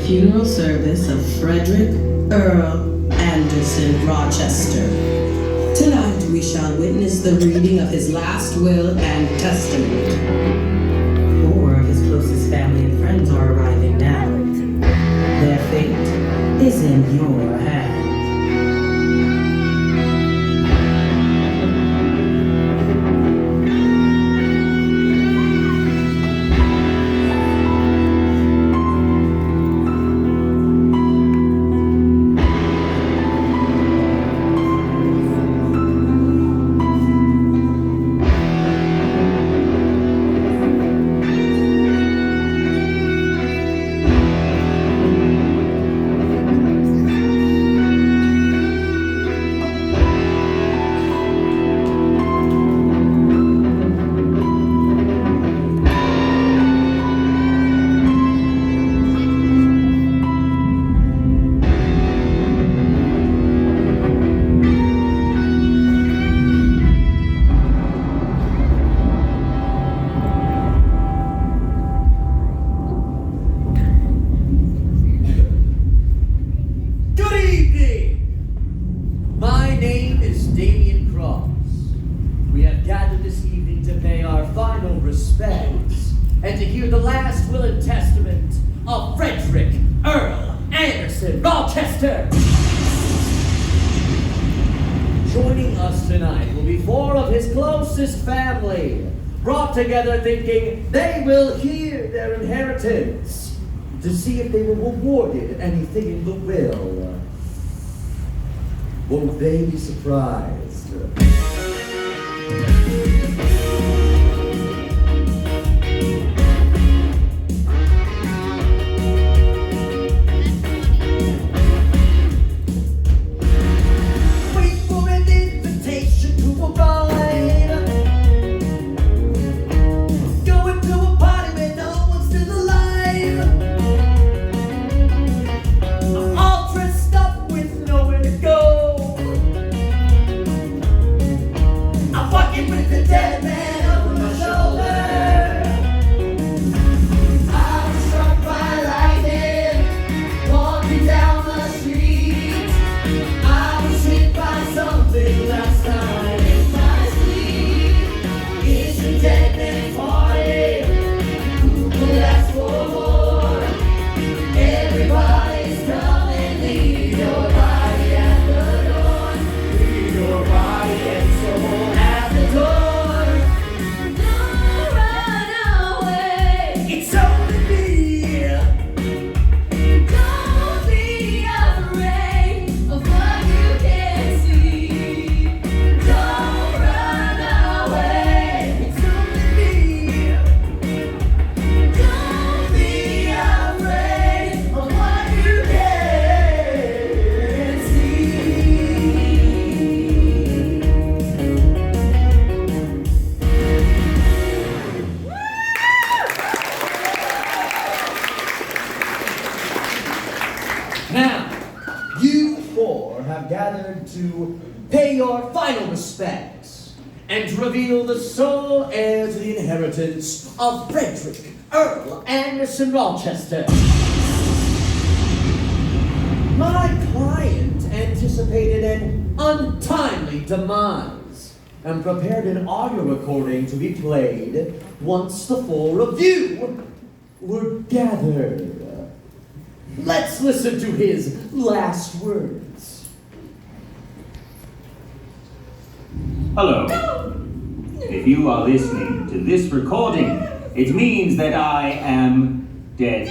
funeral service of Frederick Earl Anderson Rochester. Tonight we shall witness the reading of his last will and testament. 4 of his closest family and friends are arriving now. Their fate is in your hands. Rochester! Joining us tonight will be 4 of his closest family, brought together thinking they will hear their inheritance to see if they were rewarded anything in the will. Won't they be surprised? To pay your final respects and to reveal the sole heir to the inheritance of Frederick Earl Anderson Rochester. My client anticipated an untimely demise and prepared an audio recording to be played once the 4 of you were gathered. Let's listen to his last words. Hello. If you are listening to this recording, it means that I am dead.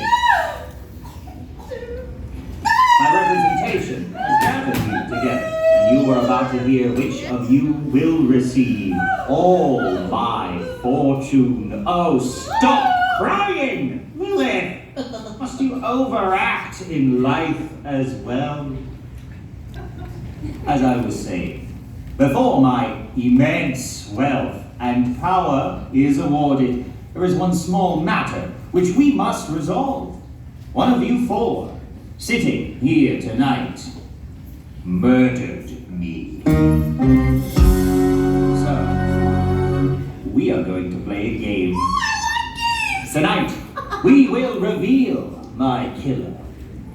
My representation has gathered you together, and you are about to hear which of you will receive all my fortune. Oh, stop crying! Lilith! Must you overact in life as well? As I was saying, before my immense wealth and power is awarded, there is one small matter which we must resolve. One of you 4, sitting here tonight, murdered me. So, we are going to play a game. Tonight, we will reveal my killer.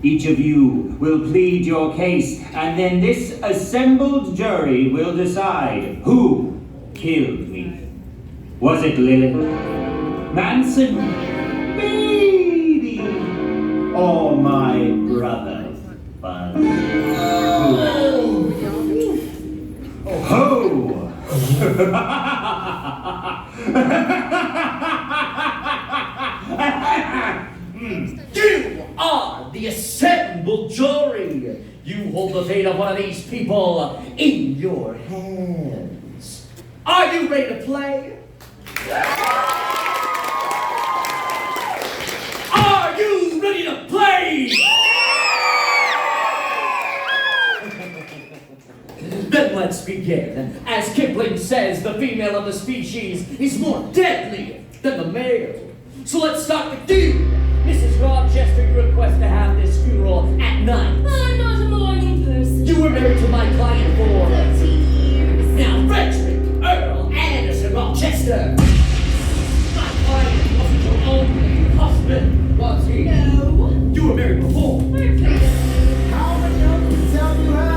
Each of you will plead your case, and then this assembled jury will decide who killed me. Was it Lilith, Manson, maybe, or my brother, Buzz? Who? You are the assembled jury. You hold the fate of one of these people in your hands. Are you ready to play? Are you ready to play? Then let's begin. As Kipling says, the female of the species is more deadly than the male. So let's start with you. Mrs. Rochester, you request to have this funeral at night. I'm not a morning person. You were married to my client for 13 years. Now, Frederick Earl Anderson Rochester. My client wasn't your only husband, was he? No. You were married before. We're afraid of How many uncles have you had?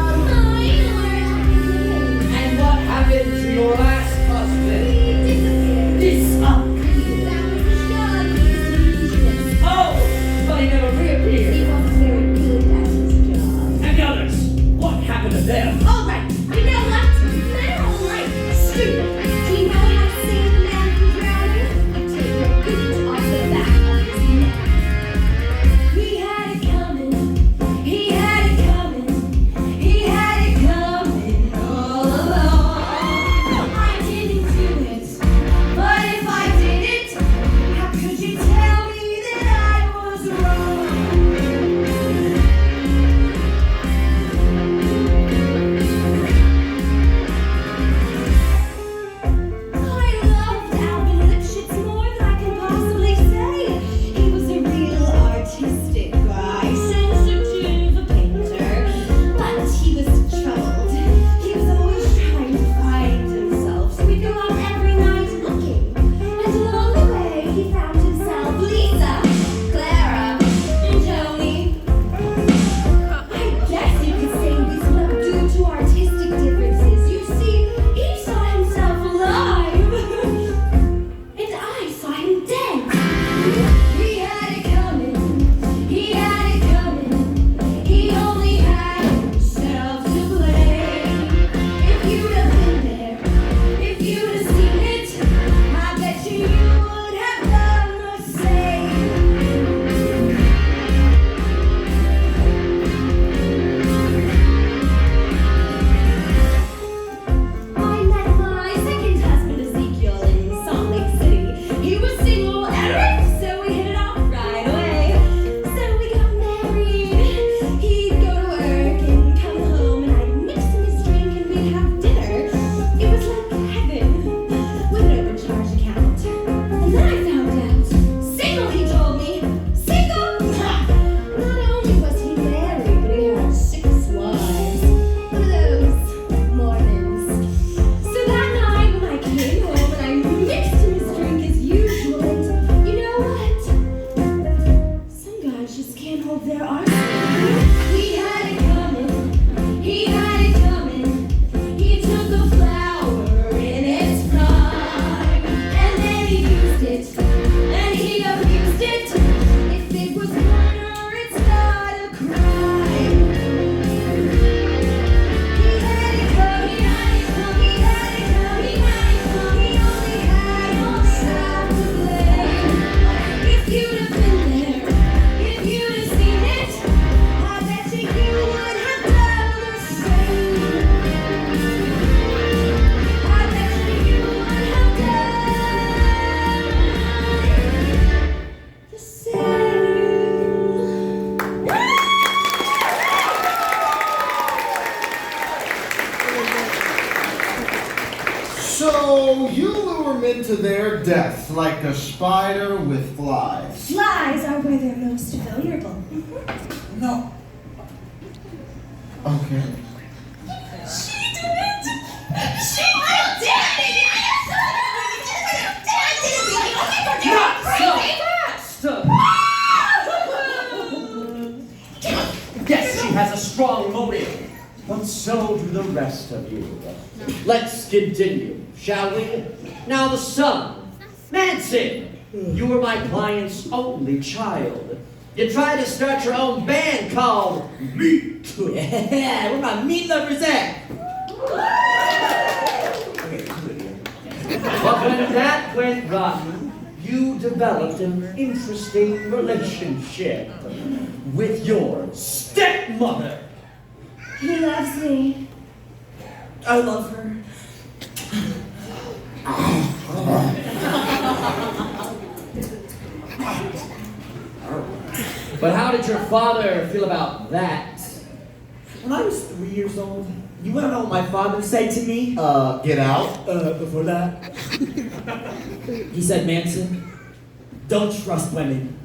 And what happened to your last husband? He disappeared. Disappeared. That was a shot. He was useless. Oh, but he never reappeared. He wasn't very good at his job. And the others, what happened to them? All right. You know what? They're all right. Stupid. Do you know how to save a man from drowning? You take your boot off the back of his neck. We had it coming. He had it coming. He had it coming all along. I didn't do it. But if I did it, how could you tell me that I was wrong? I loved Alvin Lipschitz more than I can possibly say. He was a real artistic guy, sensitive, a painter, but he was troubled. He was always trying to find himself, so we'd go out every night looking. And along the way, he found himself Lisa, Clara, and Tony. I guess you could say we split up due to artistic differences. You see, he saw himself alive, and I saw him dead. He had it coming. He had it coming. He only had himself to blame. If you'd have been there, if you'd have seen it, I bet you would have done the same. I met my second husband, Ezekiel, in Salt Lake City. He was single and rich, so we hit it off right away. So we got married. He'd go to work and come home, and I'd mix him his drink and we'd have dinner. It was like heaven with an overcharge account. And then I found out. Single, he told me. Single! Not only was he married, but he had 6 wives. One of those Mormons. So that night when I came home and I mixed him his drink as usual, and you know what? Some guys just can't hold their arms. He had it coming. He had it coming. He took the flower in its prime, and then he used it, and he abused it. If it was murder, it's not a crime. He had it coming, he had it coming, he had it coming, he had it coming. He only had himself to blame. If you'd have been there, if you'd have seen it, I bet you would have done the same. I bet you would have done the same. So you lure men to their death like a spider with flies. Flies are where they're most vulnerable. No. Okay. She did it! She did it! Not so fast! Can I has a strong motive, but so do the rest of you. Let's continue, shall we? Now the son, Manson, you were my client's only child. You tried to start your own band called Meat. Yeah, where my meat lovers at? But when that went rotten, you developed an interesting relationship with your stepmother. He loves me. I love her. But how did your father feel about that? When I was 3 years old, you wanna know what my father said to me? Get out. Before that? He said, Manson, don't trust women.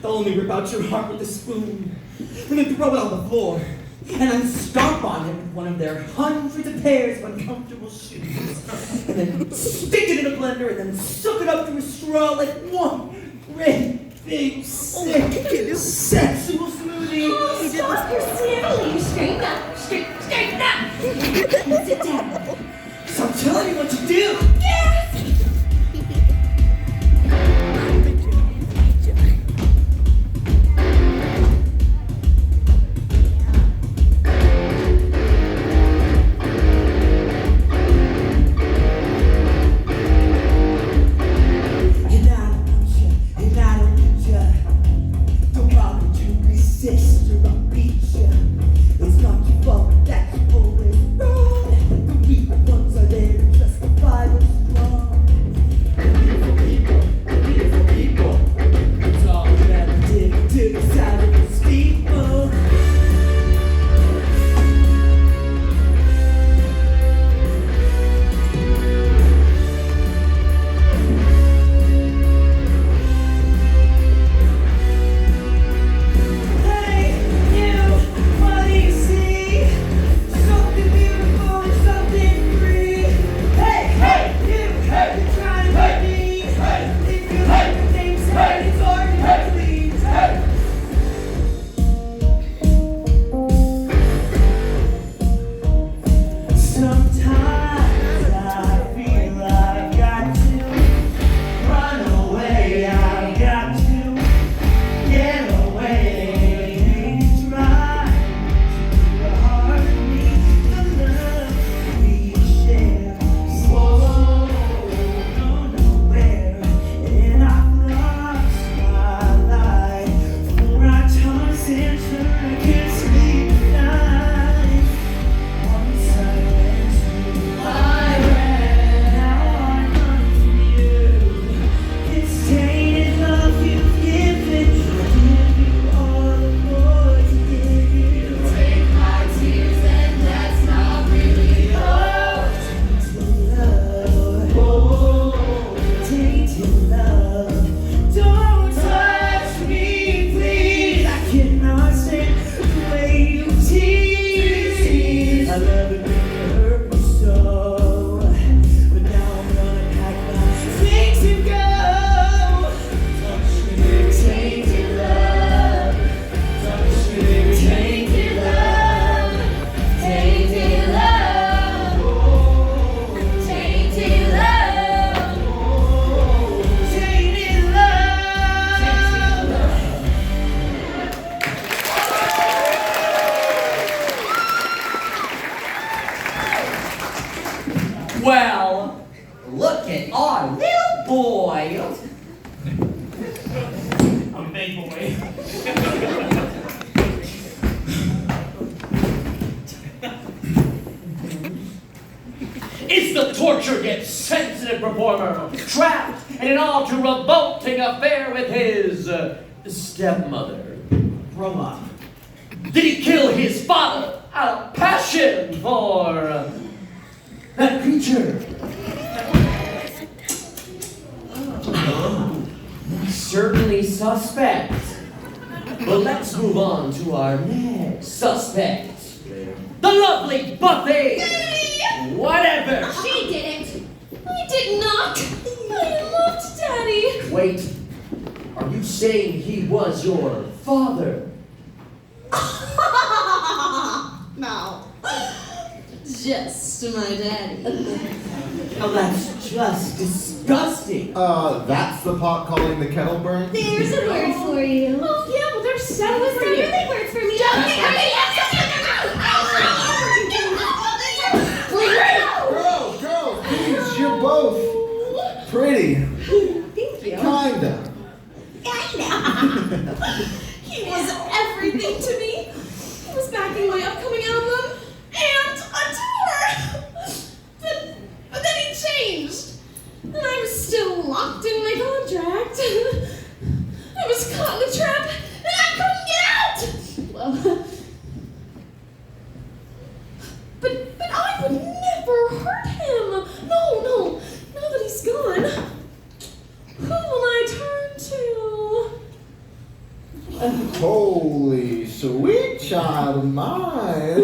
They'll only rip out your heart with a spoon, and then throw it on the floor, and then stomp on it with one of their hundreds of pairs of uncomfortable shoes, and then stick it in a blender, and then suck it up through a straw like one great big sick sexual smoothie. Oh, stop your sniveling. Straighten up. Straighten up. Sit down. So I'm telling you what to do. Yes! Well, look at our little boy. I'm a big boy. It's the tortured yet sensitive performer, trapped in an all-too-revolting affair with his stepmother. Grow up. Did he kill his father out of passion for that creature? Certainly suspect. But let's move on to our next suspect. The lovely Buffy! Whatever! She didn't. I did not. I loved Daddy. Wait, are you saying he was your father? just my daddy. Oh, that's just disgusting. That's the pot calling the kettle burn? There's a word for you. Oh, yeah, well, there's several for you. Really words for me. Girls, please, you're both pretty. Thank you. Kinda. He was everything to me. He was backing my upcoming album and a tour. But then he changed. And I was still locked in my contract. I was caught in a trap and I couldn't get out. Well, but I would never hurt him. No, now that he's gone, who will I turn to? Holy sweet child of mine.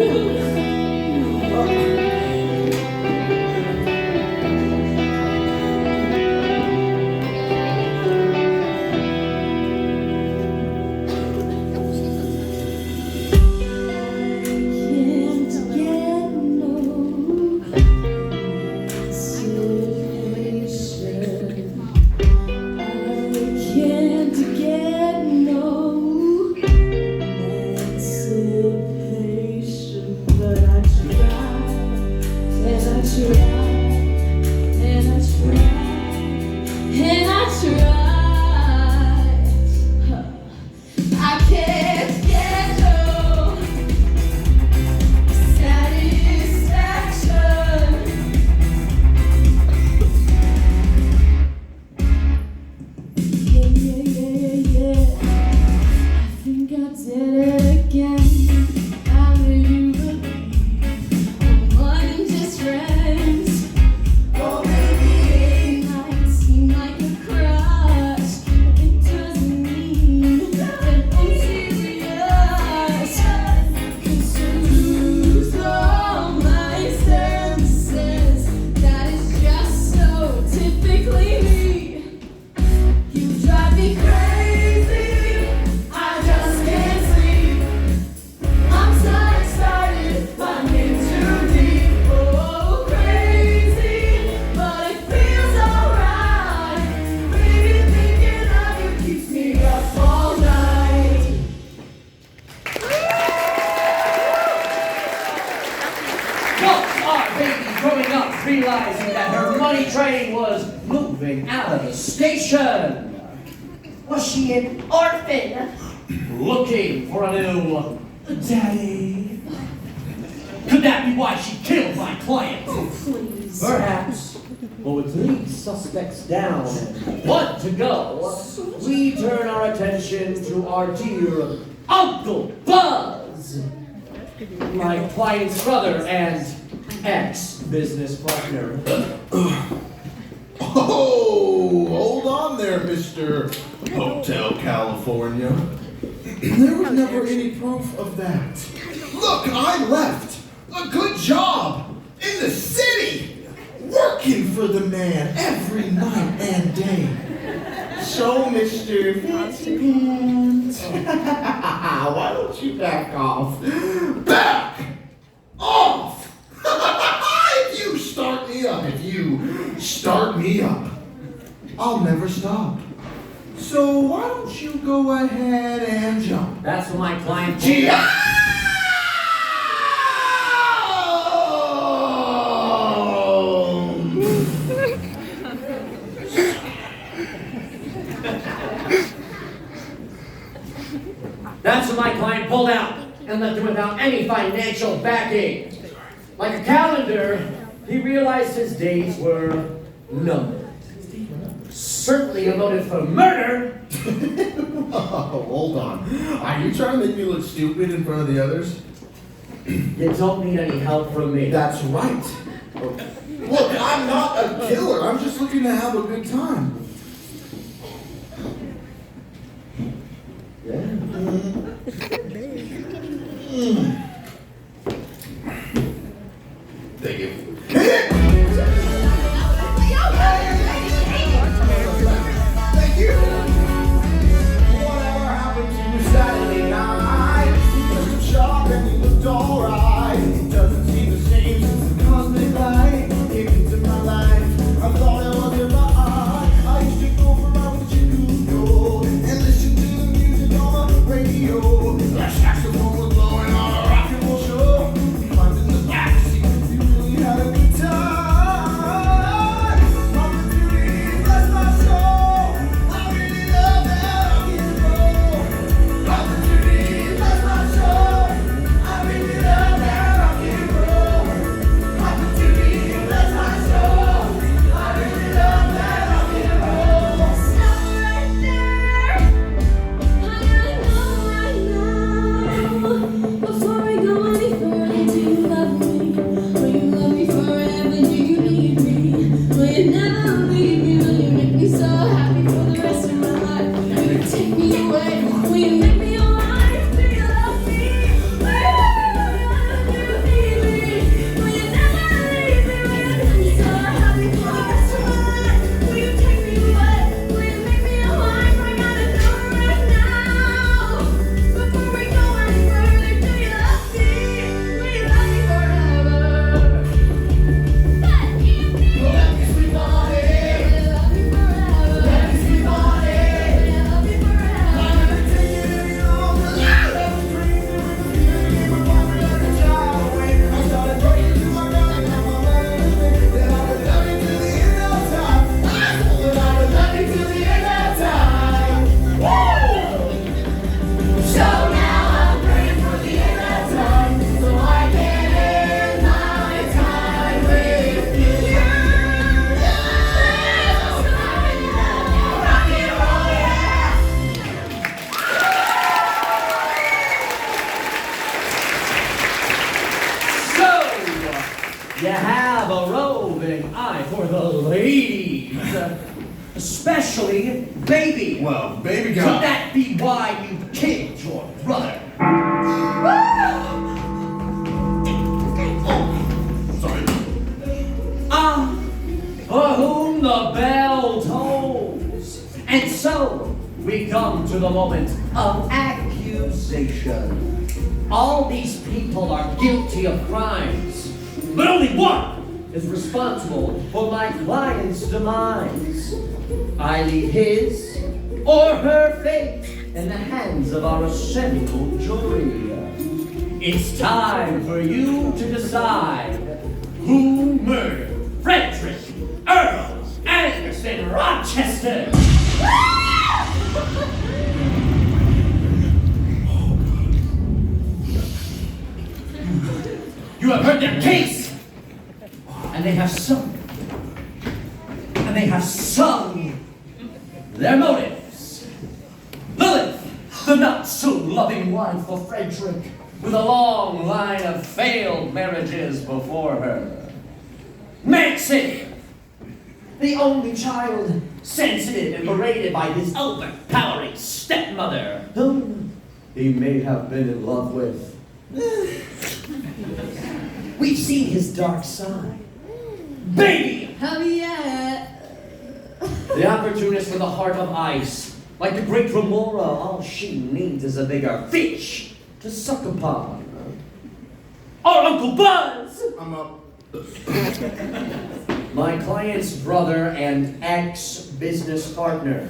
Realizing that her money train was moving out of the station. Was she an orphan? Looking for a new daddy? Could that be why she killed my client? Oh, please. Perhaps. But with 3 suspects down and 1 to go, we turn our attention to our dear Uncle Buzz, my client's brother and ex-business partner. Oh, hold on there, Mr. Hotel California. There was never any proof of that. Look, I left a good job in the city, working for the man every night and day. So, Mr. Fancy Pants, why don't you back off? Back off! If you start me up, I'll never stop. So why don't you go ahead and jump? That's what my client... That's when my client pulled out and left him without any financial backing. Like a calendar, he realized his days were numbered. Certainly a motive for murder. Oh, hold on. Are you trying to make me look stupid in front of the others? You don't need any help from me. That's right. Look, I'm not a killer. I'm just looking to have a good time. Yeah. Thank you. Thank you. Whatever happened to you Saturday night? You took a shot and you looked alright. It doesn't seem the same since the You have a roving eye for the ladies. Especially baby. Well, baby Could got... that be why you killed your brother? Sorry. For whom the bell tolls. And so, we come to the moment of accusation. All these people are guilty of crimes, but only one is responsible for my client's demise. I leave his or her fate in the hands of our assembled jury. It's time for you to decide who murdered Frederick Earl Anderson Rochester. You have heard their case, and they have sung their motives. Lilith, the not-so-loving wife of Frederick, with a long line of failed marriages before her. Manson, the only child, sensitive and berated by his overpowering stepmother, whom he may have been in love with. We've seen his dark side. Baby! Oh, yeah. The opportunist with a heart of ice. Like the great Remora, all she needs is a bigger fish to suck upon. Or Uncle Buzz! I'm up. My client's brother and ex-business partner.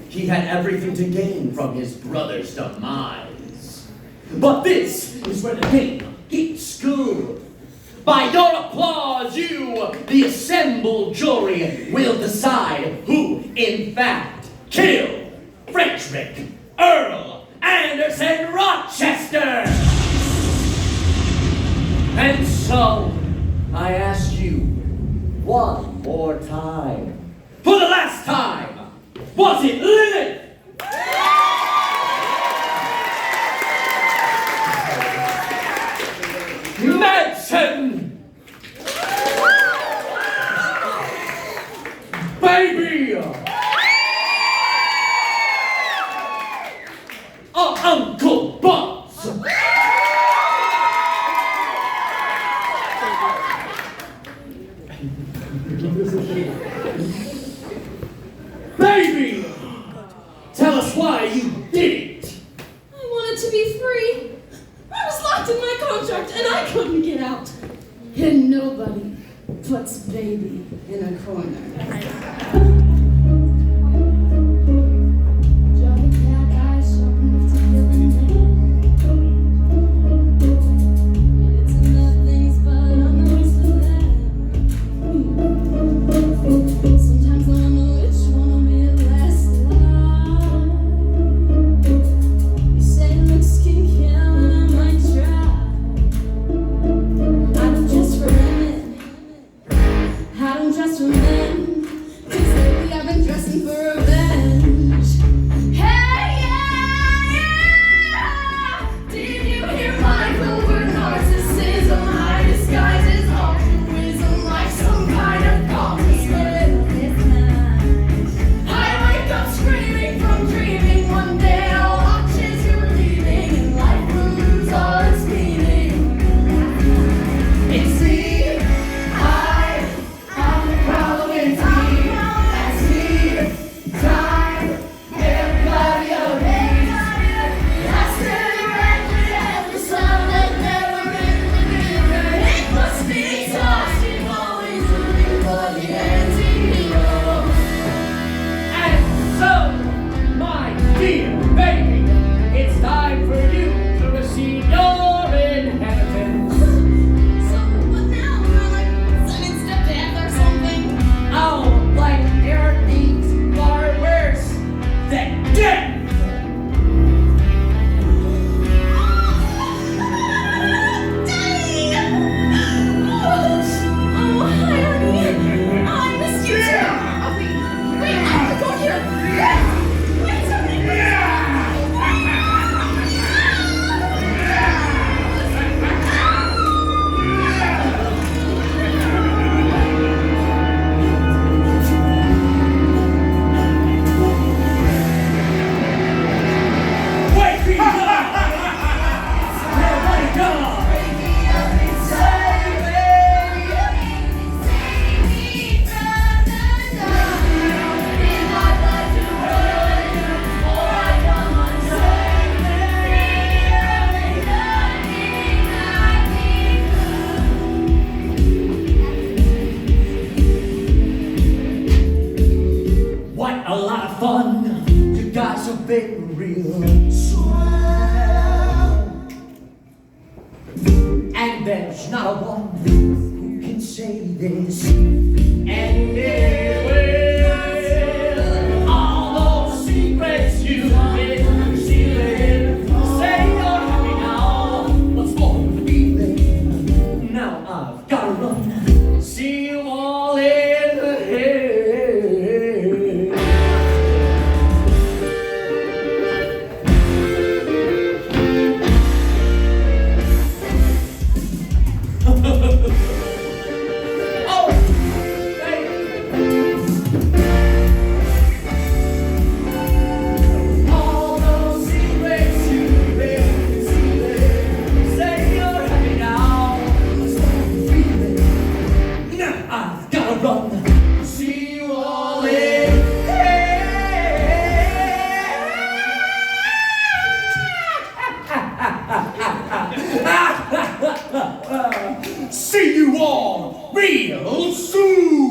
He had everything to gain from his brother's demise. But this is where the game gets good. By your applause, you, the assembled jury, will decide who, in fact, killed Frederick Earl Anderson Rochester. And so, I ask you one more time, for the last time, was it Lilith? Manson! Baby! Uncle Buzz! Baby! Tell us why you did it! I wanted to be free. I was locked in my contract and I couldn't get out. And nobody puts baby in a corner. Just for men, 'cause been real swell. And there's not a one who can say this anyway. All those secrets you've been concealing, say you're happy now. What's more than feeling? Now I've gotta run, see you all in the head. See you all real soon!